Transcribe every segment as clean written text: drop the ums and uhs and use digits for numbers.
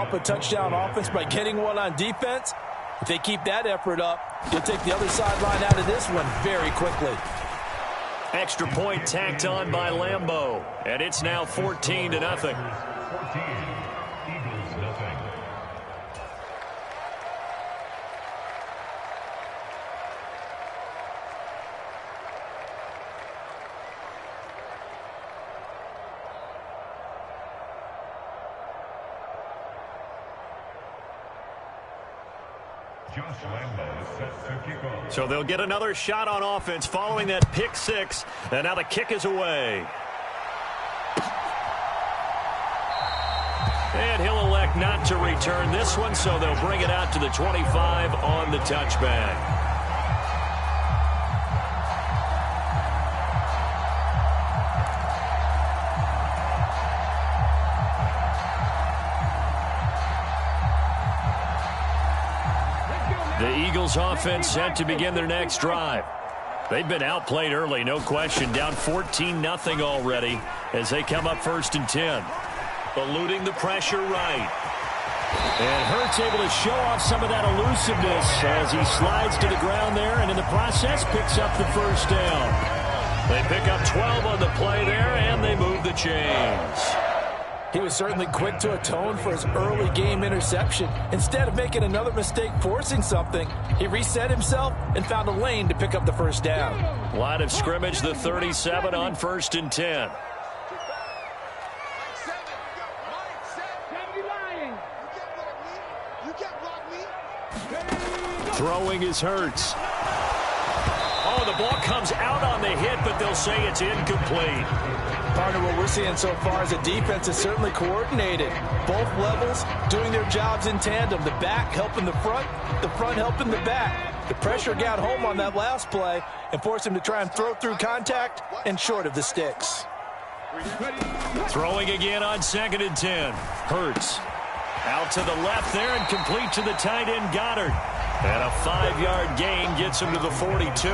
off a touchdown offense by getting one on defense. If they keep that effort up, you'll take the other sideline out of this one very quickly. Extra point tacked on by Lambeau, and it's now 14-0. 14, Eagles nothing. So they'll get another shot on offense following that pick six, and now the kick is away. And he'll elect not to return this one, so they'll bring it out to the 25 on the touchback. The Eagles offense set to begin their next drive. They've been outplayed early, no question. Down 14-0 already as they come up 1st and 10. Eluding the pressure right. And Hurts able to show off some of that elusiveness as he slides to the ground there and in the process picks up the first down. They pick up 12 on the play there and they move the chains. He was certainly quick to atone for his early game interception. Instead of making another mistake forcing something, he reset himself and found a lane to pick up the first down. Line of scrimmage, the 37 on 1st and 10. Throwing is Hurts. Oh, the ball comes out on the hit, but they'll say it's incomplete. Partner, what we're seeing so far is a defense is certainly coordinated. Both levels doing their jobs in tandem. The back helping the front helping the back. The pressure got home on that last play and forced him to try and throw through contact and short of the sticks. Throwing again on 2nd and 10. Hurts. Out to the left there and complete to the tight end Goddard. And a 5-yard gain gets him to the 42.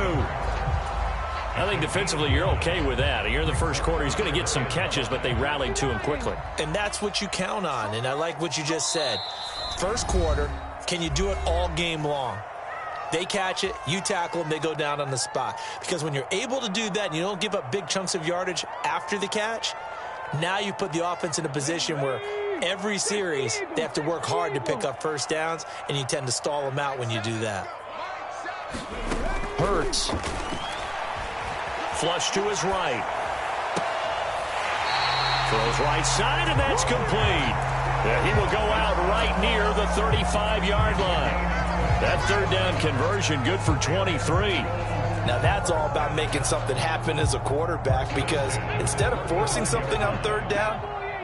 I think defensively you're okay with that. You're in the first quarter. He's going to get some catches, but they rallied to him quickly. And that's what you count on, and I like what you just said. First quarter, can you do it all game long? They catch it, you tackle them, they go down on the spot. Because when you're able to do that and you don't give up big chunks of yardage after the catch, now you put the offense in a position where every series they have to work hard to pick up first downs, and you tend to stall them out when you do that. Hurts. Flush to his right. Throws right side, and that's complete. Yeah, he will go out right near the 35-yard line. That third down conversion good for 23. Now that's all about making something happen as a quarterback, because instead of forcing something on third down,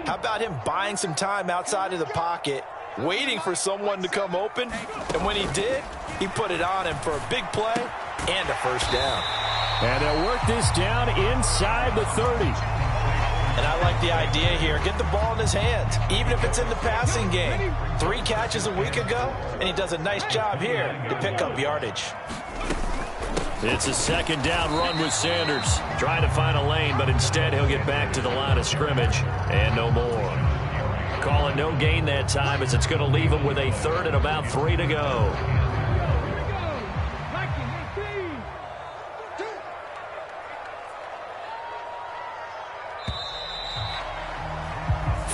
how about him buying some time outside of the pocket, waiting for someone to come open, and when he did, he put it on him for a big play and a first down. And they'll work this down inside the 30. And I like the idea here. Get the ball in his hands, even if it's in the passing game. 3 catches a week ago, and he does a nice job here to pick up yardage. It's a 2nd down run with Sanders. Trying to find a lane, but instead he'll get back to the line of scrimmage and no more. Calling no gain that time as it's going to leave him with a 3rd and about 3 to go.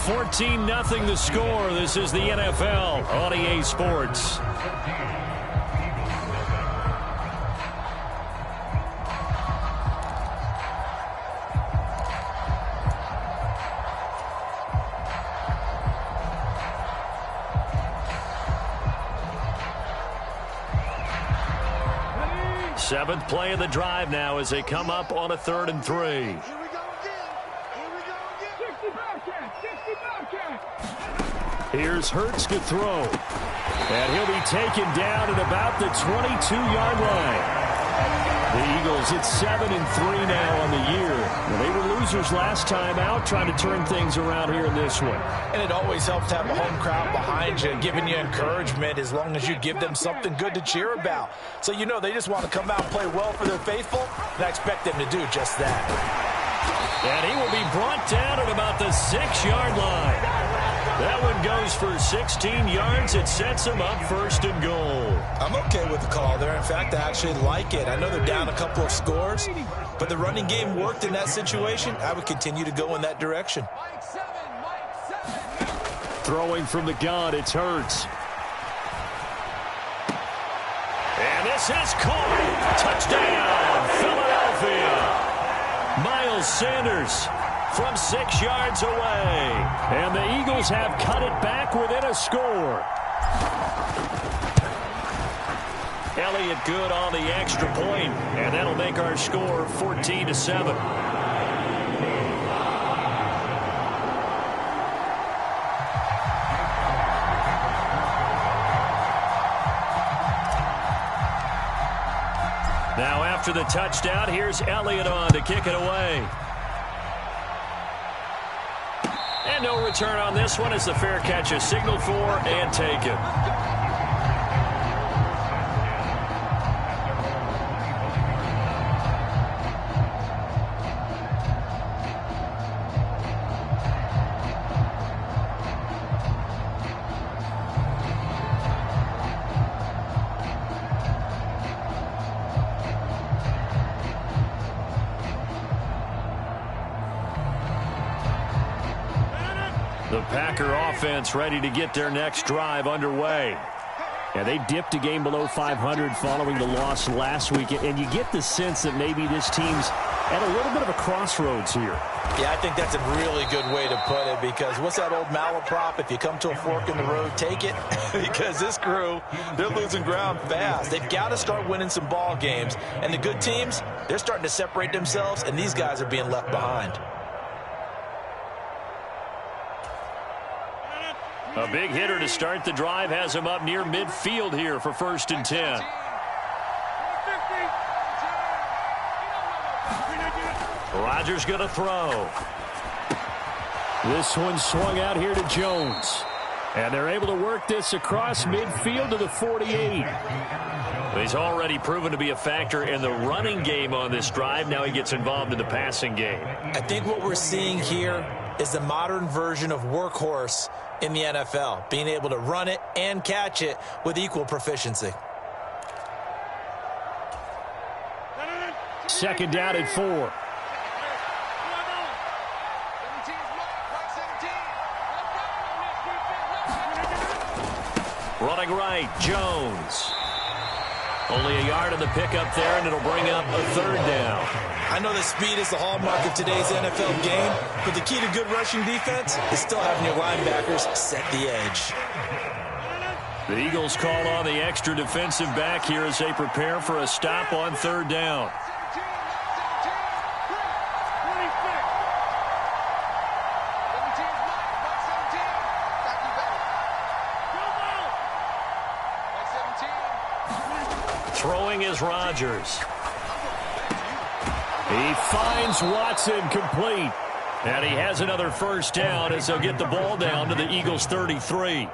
14-0 the score. This is the NFL on EA Sports. Seventh play of the drive now as they come up on a 3rd and 3. Here's Hurts to throw. And he'll be taken down at about the 22-yard line. The Eagles, it's 7-3 now on the year. Well, they were losers last time out, trying to turn things around here in this one. And it always helps to have a home crowd behind you, giving you encouragement as long as you give them something good to cheer about. So you know they just want to come out and play well for their faithful, and I expect them to do just that. And he will be brought down at about the 6-yard line. That one goes for 16 yards. It sets them up first and goal. I'm okay with the call there. In fact, I actually like it. I know they're down a couple of scores, but the running game worked in that situation. I would continue to go in that direction. Throwing from the gun, it's Hurts. And this is caught. Touchdown, Philadelphia. Miles Sanders from 6 yards away. And the Eagles have cut it back within a score. Elliott good on the extra point, and that'll make our score 14-7. Now after the touchdown, here's Elliott on to kick it away. And no return on this one as the fair catch is signaled for and taken. The Packer offense ready to get their next drive underway. And they dipped a game below 500 following the loss last week. And you get the sense that maybe this team's at a little bit of a crossroads here. Yeah, I think that's a really good way to put it, because what's that old malaprop? If you come to a fork in the road, take it. Because this crew, they're losing ground fast. They've got to start winning some ball games. And the good teams, they're starting to separate themselves, and these guys are being left behind. A big hitter to start the drive has him up near midfield here for 1st and 10. Rodgers going to throw. This one swung out here to Jones. And they're able to work this across midfield to the 48. He's already proven to be a factor in the running game on this drive. Now he gets involved in the passing game. I think what we're seeing here is the modern version of workhorse in the NFL, being able to run it and catch it with equal proficiency. 2nd down and 4. Running right, Jones. Only a yard on the pickup there, and it'll bring up a 3rd down. I know that speed is the hallmark of today's NFL game, but the key to good rushing defense is still having your linebackers set the edge. The Eagles call on the extra defensive back here as they prepare for a stop on 3rd down. Throwing is Rodgers. He finds Watson complete. And he has another 1st down as they'll get the ball down to the Eagles' 33.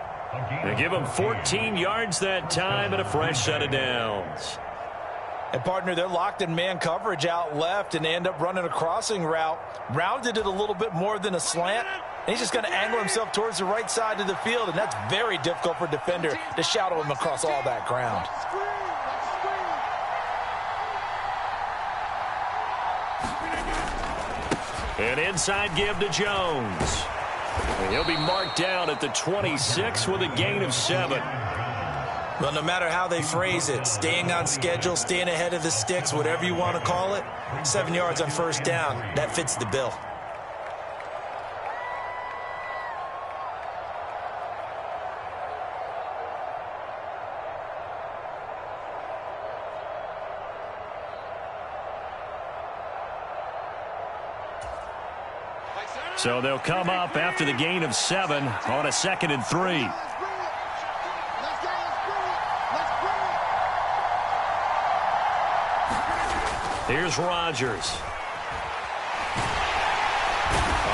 They give him 14 yards that time and a fresh set of downs. And, partner, they're locked in man coverage out left, and they end up running a crossing route. Rounded it a little bit more than a slant. And he's just going to angle himself towards the right side of the field, and that's very difficult for a defender to shadow him across all that ground. An inside give to Jones. And he'll be marked down at the 26 with a gain of 7. Well, no matter how they phrase it, staying on schedule, staying ahead of the sticks, whatever you want to call it, 7 yards on 1st down, that fits the bill. So they'll come up after the gain of 7 on a 2nd and 3. Here's Rodgers.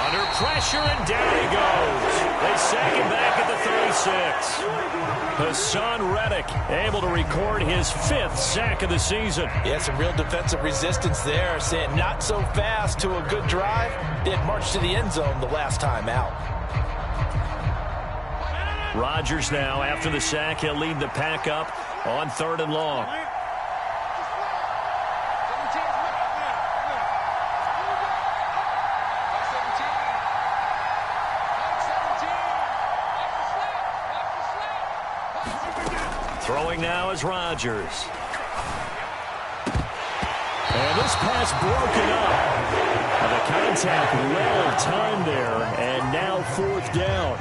Under pressure, and down he goes. They sack him back at the 36. Hassan Reddick able to record his 5th sack of the season. Yeah, some real defensive resistance there, saying not so fast to a good drive. They had marched to the end zone the last time out. Rodgers now, after the sack, he'll lead the pack up on 3rd and long. Throwing now is Rodgers. And this pass broken up. The contact well timed there, and now 4th down.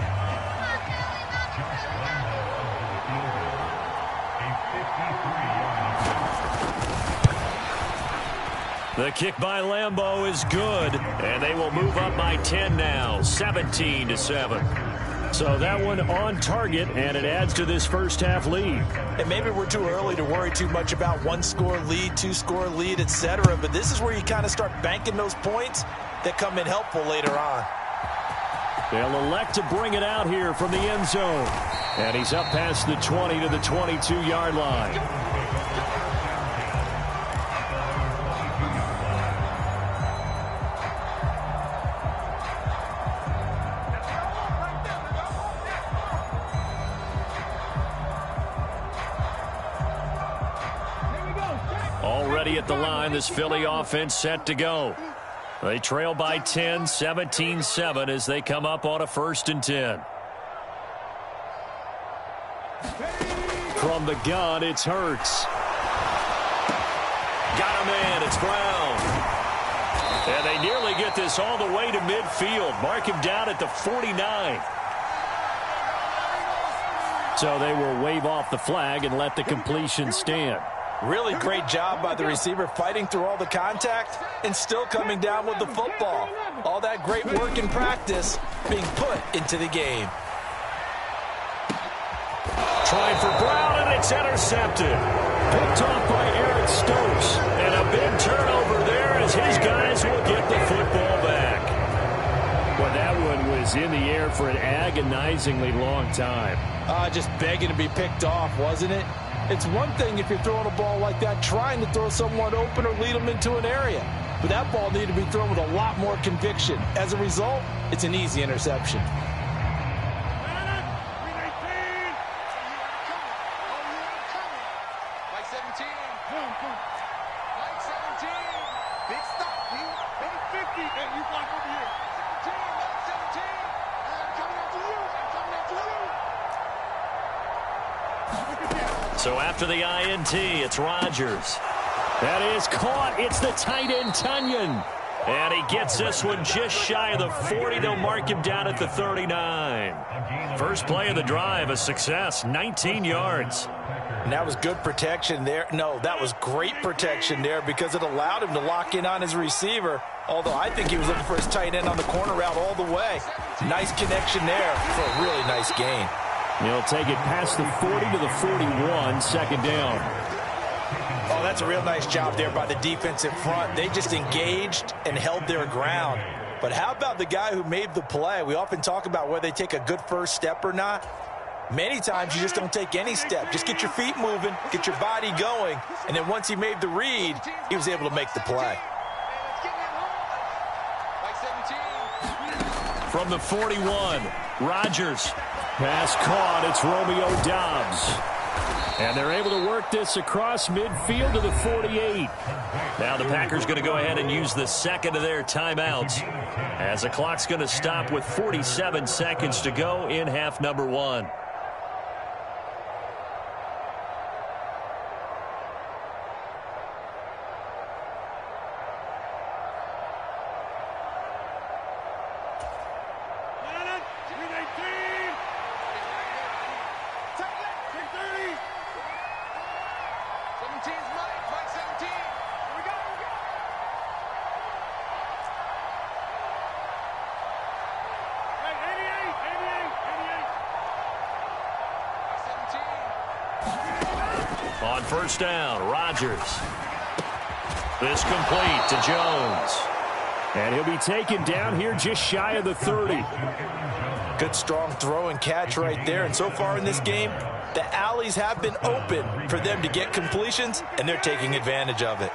The kick by Lambeau is good, and they will move up by 10 now, 17-7. So that one on target, and it adds to this first half lead. And maybe we're too early to worry too much about 1-score lead, 2-score lead, etc. But this is where you kind of start banking those points that come in helpful later on. They'll elect to bring it out here from the end zone. And he's up past the 20 to the 22-yard line. Already at the line, this Philly offense set to go. They trail by 10, 17-7 as they come up on a 1st and 10. From the gun, it's Hurts. Got a man, it's Brown. And they nearly get this all the way to midfield. Mark him down at the 49. So they will wave off the flag and let the completion stand. Really great job by the receiver fighting through all the contact and still coming down with the football. All that great work in practice being put into the game. Trying for Brown, and it's intercepted. Picked off by Eric Stokes. And a big turnover there as his guys will get the football back. Well, that one was in the air for an agonizingly long time. Just begging to be picked off, wasn't it? It's one thing if you're throwing a ball like that, trying to throw someone open or lead them into an area. But that ball needed to be thrown with a lot more conviction. As a result, it's an easy interception. So after the INT, it's Rodgers. That is caught. It's the tight end, Tunyon. And he gets this one just shy of the 40. They'll mark him down at the 39. First play of the drive, a success, 19 yards. And that was good protection there. No, that was great protection there because it allowed him to lock in on his receiver. Although I think he was looking for his tight end on the corner route all the way. Nice connection there for a really nice gain. He'll take it past the 40 to the 41, 2nd down. Oh, that's a real nice job there by the defensive front. They just engaged and held their ground. But how about the guy who made the play? We often talk about whether they take a good first step or not. Many times you just don't take any step. Just get your feet moving, get your body going, and then once he made the read, he was able to make the play. From the 41, Rodgers. Pass caught. It's Romeo Doubs. And they're able to work this across midfield to the 48. Now the Packers going to go ahead and use the second of their timeouts as the clock's going to stop with 47 seconds to go in half number 1. On first down, Rodgers. This complete to Jones. And he'll be taken down here just shy of the 30. Good strong throw and catch right there. And so far in this game, the alleys have been open for them to get completions, and they're taking advantage of it.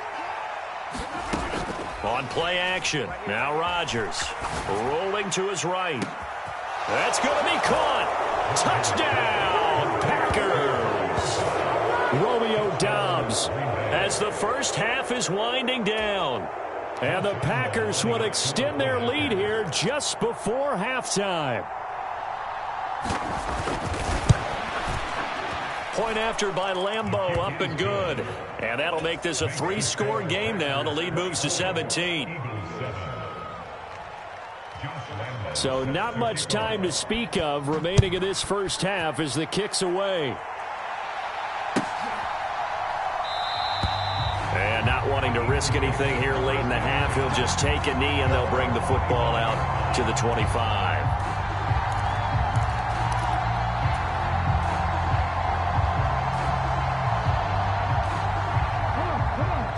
On play action, now Rodgers rolling to his right. That's going to be caught. Touchdown, Packers! Romeo Doubs as the first half is winding down. And the Packers would extend their lead here just before halftime. Point after by Lambeau, up and good. And that'll make this a 3-score game now. The lead moves to 17. So not much time to speak of remaining in this first half as the kick's away. And not wanting to risk anything here late in the half, he'll just take a knee and they'll bring the football out to the 25.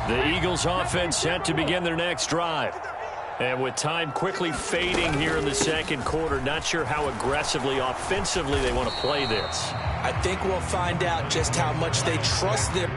The Eagles offense set to begin their next drive. And with time quickly fading here in the second quarter, not sure how aggressively, offensively they want to play this. I think we'll find out just how much they trust their...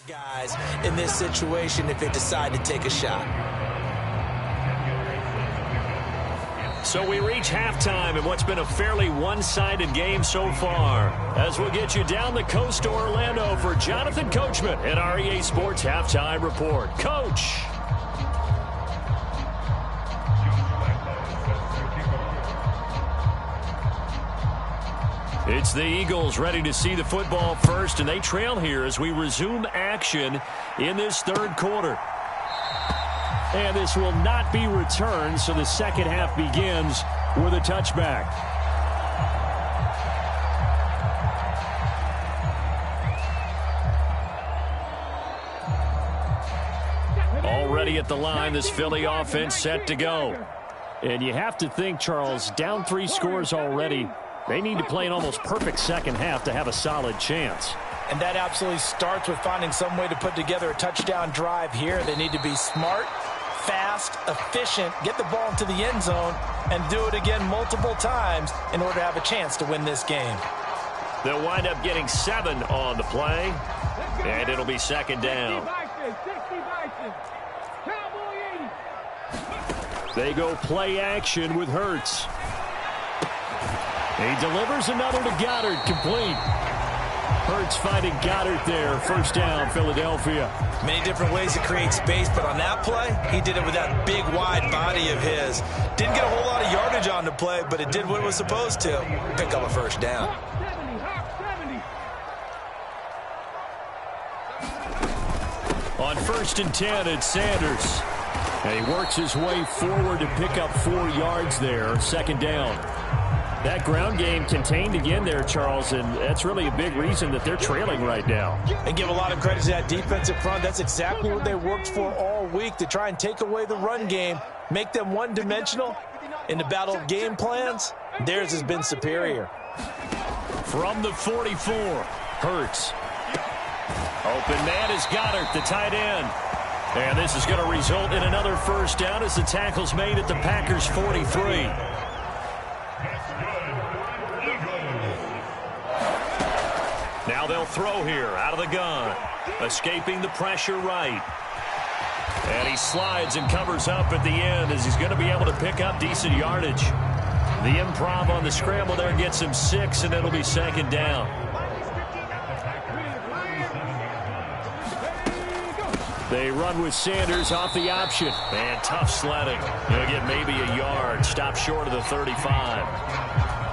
guys in this situation if they decide to take a shot. So we reach halftime in what's been a fairly one-sided game so far. As we'll get you down the coast to Orlando for Jonathan Coachman at our EA Sports Halftime Report. Coach. It's the Eagles ready to see the football first, and they trail here as we resume action in this third quarter. And this will not be returned, so the second half begins with a touchback. Already at the line, this Philly offense set to go. And you have to think, Charles, down 3 scores already. They need to play an almost perfect second half to have a solid chance. And that absolutely starts with finding some way to put together a touchdown drive here. They need to be smart, fast, efficient, get the ball into the end zone, and do it again multiple times in order to have a chance to win this game. They'll wind up getting 7 on the play, and it'll be second down. They go play action with Hurts. He delivers another to Goddard, complete. Hurts finding Goddard there. First down, Philadelphia. Many different ways to create space, but on that play, he did it with that big, wide body of his. Didn't get a whole lot of yardage on the play, but it did what it was supposed to. Pick up a first down. On 1st and 10, it's Sanders. And he works his way forward to pick up 4 yards there. Second down. That ground game contained again there, Charles, and that's really a big reason that they're trailing right now. And give a lot of credit to that defensive front. That's exactly what they worked for all week, to try and take away the run game, make them one-dimensional. In the battle of game plans, theirs has been superior. From the 44, Hurts. Open man is Goddard, the tight end. And this is going to result in another first down as the tackle's made at the Packers' 43. Now they'll throw here out of the gun. Escaping the pressure right. And he slides and covers up at the end as he's going to be able to pick up decent yardage. The improv on the scramble there gets him 6, and it'll be second down. They run with Sanders off the option. And tough sledding. He'll get maybe a yard. Stop short of the 35.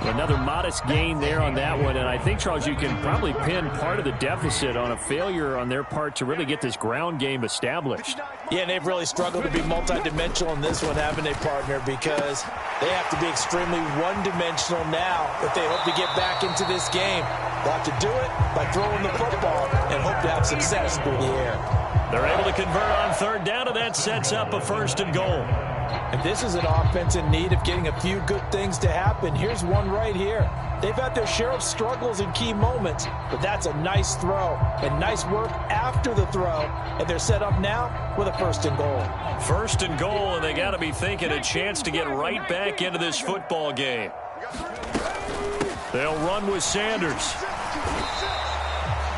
Another modest gain there on that one, and I think, Charles, you can probably pin part of the deficit on a failure on their part to really get this ground game established. Yeah, and they've really struggled to be multidimensional in this one, haven't they, partner, because they have to be extremely one-dimensional now if they hope to get back into this game. They'll have to do it by throwing the football and hope to have success through the air. They're able to convert on third down, and that sets up a 1st and goal. And this is an offense in need of getting a few good things to happen. Here's one right here. They've had their share of struggles in key moments, but that's a nice throw and nice work after the throw. And they're set up now with a 1st and goal. 1st and goal, and they got to be thinking a chance to get right back into this football game. They'll run with Sanders.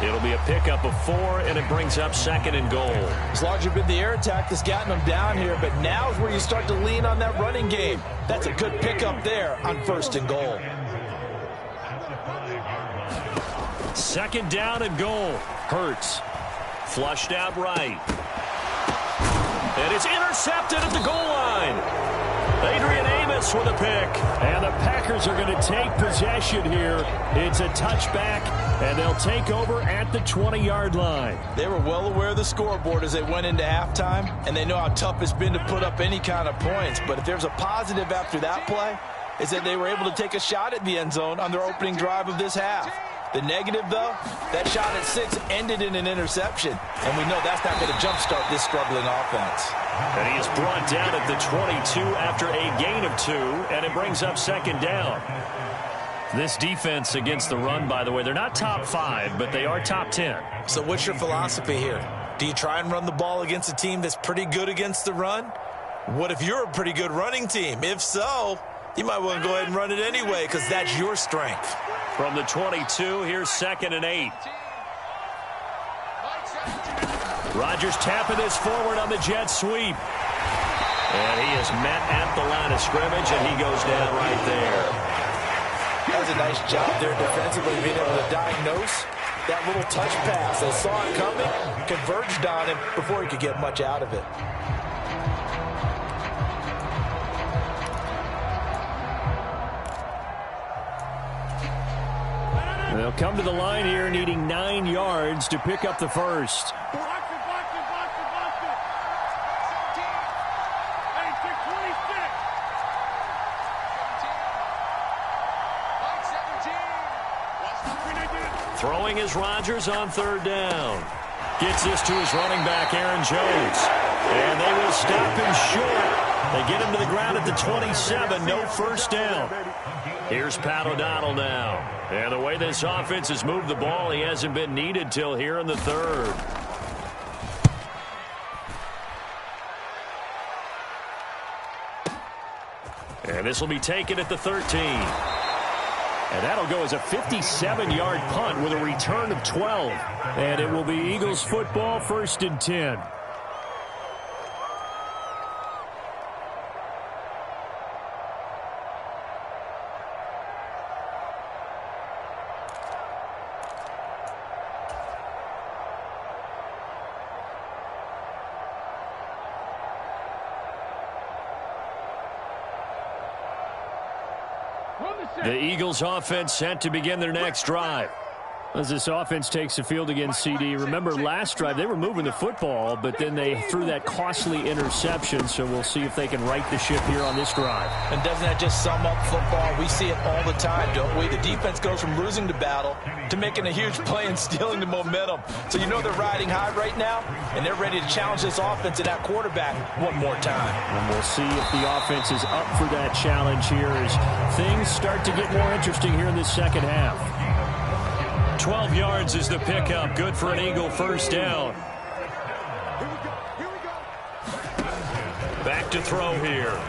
It'll be a pickup of 4, and it brings up 2nd and goal. It's largely been the air attack that's gotten them down here, but now is where you start to lean on that running game. That's a good pickup there on 1st and goal. 2nd down and goal. Hurts. Flushed out right. And it's intercepted at the goal line. Adrian Amos with a pick. And the Packers are going to take possession here. It's a touchback, and they'll take over at the 20-yard line. They were well aware of the scoreboard as they went into halftime, and they know how tough it's been to put up any kind of points. But if there's a positive after that play, is that they were able to take a shot at the end zone on their opening drive of this half. The negative, though, that shot at 6 ended in an interception. And we know that's not going to jumpstart this struggling offense. And he is brought down at the 22 after a gain of 2, and it brings up 2nd down. This defense against the run, by the way, they're not top 5, but they are top 10. So what's your philosophy here? Do you try and run the ball against a team that's pretty good against the run? What if you're a pretty good running team? If so, you might want to go ahead and run it anyway because that's your strength. From the 22, here's 2nd and 8. Rodgers tapping this forward on the jet sweep. And he is met at the line of scrimmage, and he goes down right there. That was a nice job there defensively, being able to diagnose that little touch pass. They saw it coming, converged on him before he could get much out of it. They'll come to the line here needing 9 yards to pick up the first. Throwing is Rodgers on third down. Gets this to his running back, Aaron Jones. And they will stop him short. They get him to the ground at the 27. No first down. Here's Pat O'Donnell now. And the way this offense has moved the ball, he hasn't been needed till here in the third. And this will be taken at the 13. And that'll go as a 57-yard punt with a return of 12. And it will be Eagles football, 1st and 10. The Eagles offense set to begin their next drive. As this offense takes the field again, CD, remember last drive they were moving the football, but then they threw that costly interception, so we'll see if they can right the ship here on this drive. And doesn't that just sum up football? We see it all the time, don't we? The defense goes from losing the battle to making a huge play and stealing the momentum. So you know they're riding high right now, and they're ready to challenge this offense and that quarterback one more time. And we'll see if the offense is up for that challenge here as things start to get more interesting here in this second half. 12 yards is the pickup. Good for an Eagle first down. Back to throw here.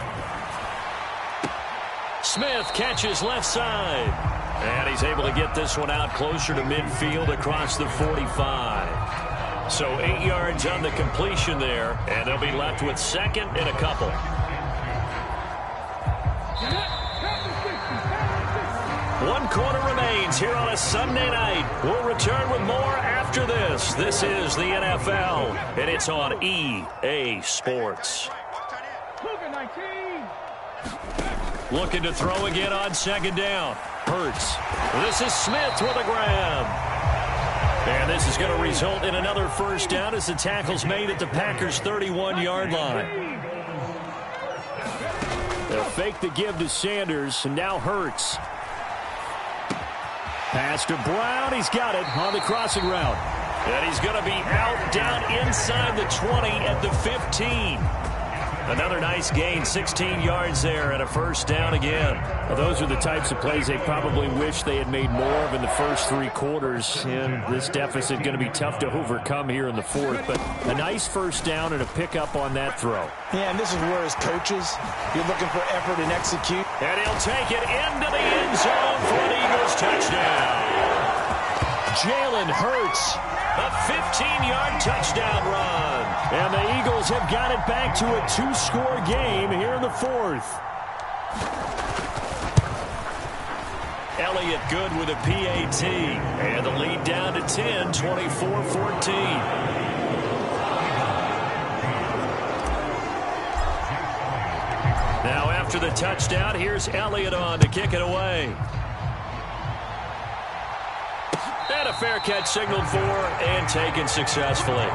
Smith catches left side. And he's able to get this one out closer to midfield across the 45. So 8 yards on the completion there. And they'll be left with second and a couple. One quarter remains here on a Sunday night. We'll return with more after this. This is the NFL, and it's on EA Sports. Looking to throw again on second down. Hurts. This is Smith with a grab. And this is going to result in another first down as the tackle's made at the Packers' 31-yard line. They'll fake the give to Sanders, and now Hurts. Pass to Brown. He's got it on the crossing route. And he's going to be out down inside the 20 at the 15. Another nice gain, 16 yards there and a first down again. Well, those are the types of plays they probably wish they had made more of in the first three quarters. And this deficit going to be tough to overcome here in the fourth. But a nice first down and a pickup on that throw. Yeah, and this is where as coaches, you're looking for effort and execute. And he'll take it into the end zone for an Eagles touchdown. Jalen Hurts, a 15-yard touchdown run. And the Eagles have got it back to a two-score game here in the fourth. Elliott good with a PAT. And the lead down to 10, 24-14. Now after the touchdown, here's Elliott on to kick it away. And a fair catch signaled for and taken successfully.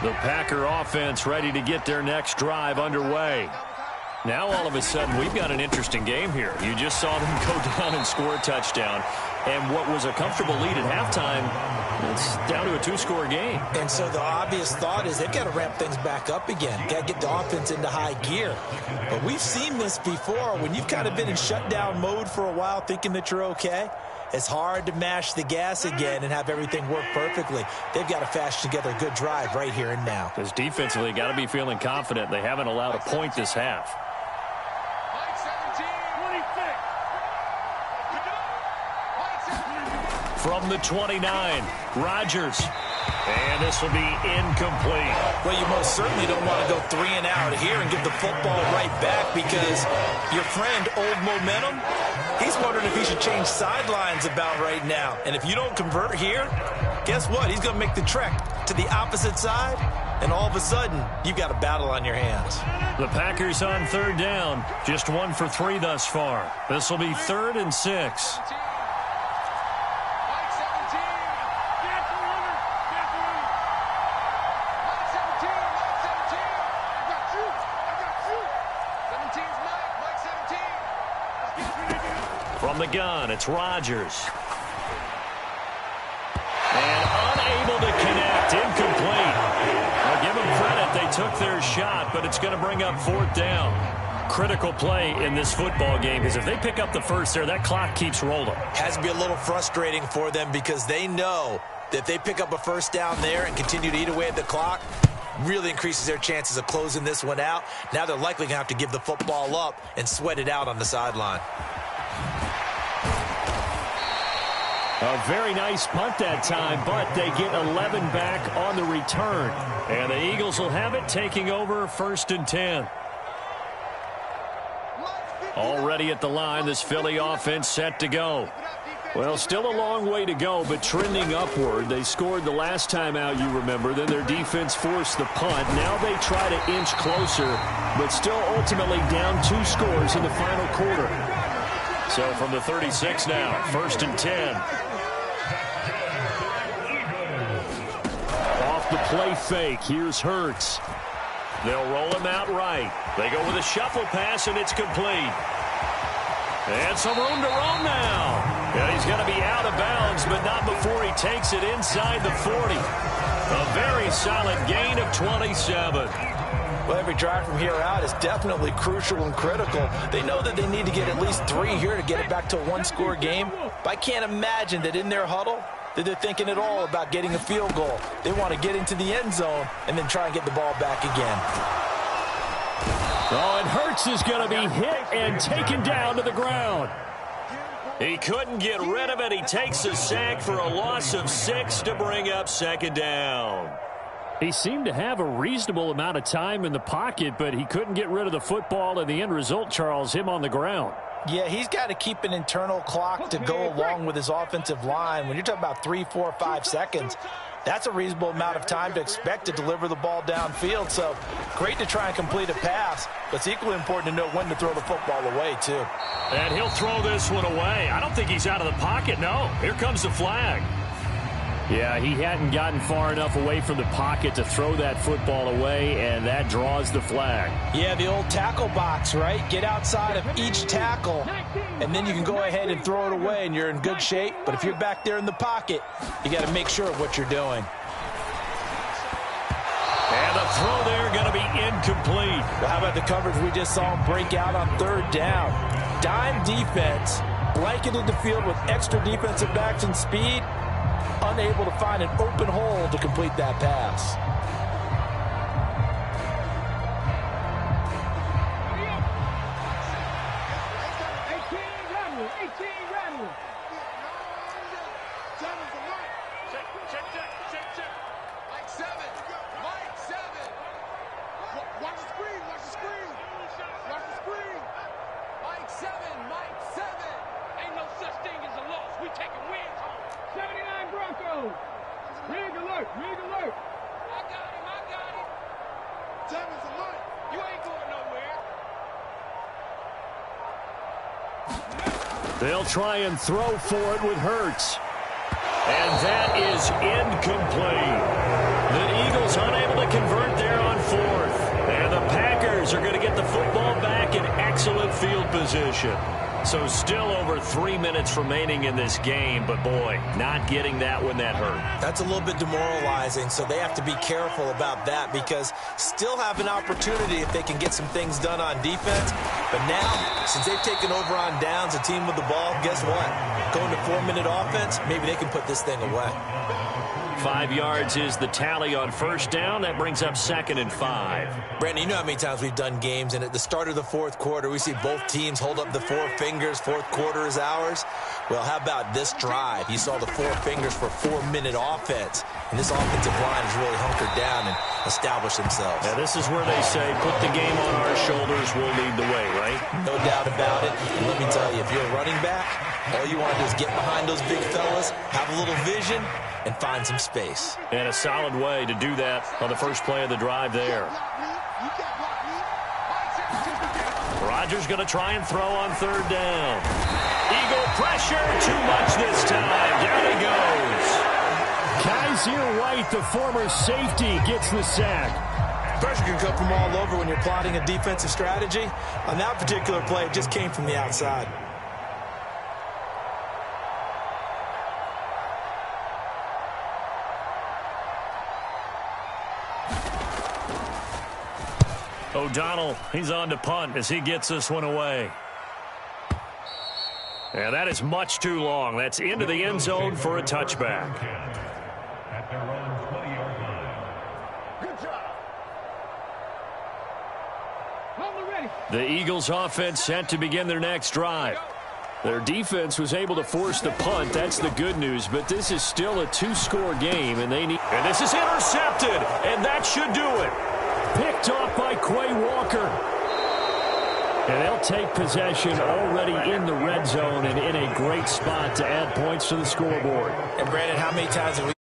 The Packer offense ready to get their next drive underway. Now all of a sudden we've got an interesting game here. You just saw them go down and score a touchdown. And what was a comfortable lead at halftime, it's down to a two-score game. And so the obvious thought is they've got to ramp things back up again. Got to get the offense into high gear. But we've seen this before. When you've kind of been in shutdown mode for a while thinking that you're okay, it's hard to mash the gas again and have everything work perfectly. They've got to fashion together a good drive right here and now. Because defensively, got to be feeling confident. They haven't allowed a point this half. From the 29, Rodgers. And this will be incomplete. Well, you most certainly don't want to go 3 and out here and give the football right back because your friend, Old Momentum, he's wondering if he should change sidelines about right now. And if you don't convert here, guess what? He's going to make the trek to the opposite side, and all of a sudden, you've got a battle on your hands. The Packers on third down. Just 1 for 3 thus far. This will be 3rd and 6. From the gun, it's Rodgers. And unable to connect, incomplete. I'll give them credit, they took their shot, but it's going to bring up 4th down. Critical play in this football game, because if they pick up the first there, that clock keeps rolling. Has to be a little frustrating for them because they know that if they pick up a first down there and continue to eat away at the clock, really increases their chances of closing this one out. Now they're likely going to have to give the football up and sweat it out on the sideline. A very nice punt that time, but they get 11 back on the return. And the Eagles will have it, taking over 1st and 10. Already at the line, this Philly offense set to go. Well, still a long way to go, but trending upward. They scored the last time out, you remember. Then their defense forced the punt. Now they try to inch closer, but still ultimately down 2 scores in the final quarter. So from the 36 now, 1st and 10. Off the play fake, here's Hurts. They'll roll him out right. They go with a shuffle pass, and it's complete. And some room to roam now. Yeah, he's going to be out of bounds, but not before he takes it inside the 40. A very solid gain of 27. Well, every drive from here out is definitely crucial and critical. They know that they need to get at least 3 here to get it back to a 1-score game. But I can't imagine that in their huddle that they're thinking at all about getting a field goal. They want to get into the end zone and then try and get the ball back again. Oh, and Hurts is going to be hit and taken down to the ground. He couldn't get rid of it. He takes a sack for a loss of 6 to bring up 2nd down. He seemed to have a reasonable amount of time in the pocket, but he couldn't get rid of the football, and the end result, Charles, him on the ground. Yeah, he's got to keep an internal clock to go along with his offensive line. When you're talking about 3, 4, 5 seconds, that's a reasonable amount of time to expect to deliver the ball downfield. So great to try and complete a pass, but it's equally important to know when to throw the football away, too. And he'll throw this one away. I don't think he's out of the pocket, no. Here comes the flag. Yeah, he hadn't gotten far enough away from the pocket to throw that football away, and that draws the flag. Yeah, the old tackle box, right? Get outside of each tackle, and then you can go ahead and throw it away, and you're in good shape. But if you're back there in the pocket, you got to make sure of what you're doing. And the throw there going to be incomplete. Well, how about the coverage we just saw him break out on 3rd down? Dime defense, blanketed the field with extra defensive backs and speed, unable to find an open hole to complete that pass. They'll try and throw for it with Hurts. And that is incomplete. The Eagles unable to convert there on 4th. And the Packers are going to get the football back in excellent field position. So still over 3 minutes remaining in this game, but boy, not getting that when that hurt. That's a little bit demoralizing, so they have to be careful about that because still have an opportunity if they can get some things done on defense. But now, since they've taken over on downs, a team with the ball, guess what? Going to 4-minute offense, maybe they can put this thing away. 5 yards is the tally on 1st down. That brings up 2nd and 5. Brandon, you know how many times we've done games, and at the start of the 4th quarter, we see both teams hold up the 4 fingers, 4th quarter is ours. Well, how about this drive? You saw the 4 fingers for 4-minute offense, and this offensive line has really hunkered down and established themselves. Now, this is where they say, put the game on our shoulders, we'll lead the way, right? No doubt about it. And let me tell you, if you're a running back, all you want to do is get behind those big fellas, have a little vision, and find some space. And a solid way to do that on the first play of the drive there. Rodgers going to try and throw on 3rd down. Eagle pressure, too much this time. Down he goes. Kaiser White, the former safety, gets the sack. Pressure can come from all over when you're plotting a defensive strategy. On that particular play, it just came from the outside. O'Donnell, he's on to punt as he gets this one away. And that is much too long. That's into the end zone for a touchback. The Eagles offense set to begin their next drive. Their defense was able to force the punt. That's the good news, but this is still a 2-score game, and they need... And this is intercepted, and that should do it. Picked off by Quay Walker. And they'll take possession already in the red zone and in a great spot to add points to the scoreboard. And Brandon, how many times have we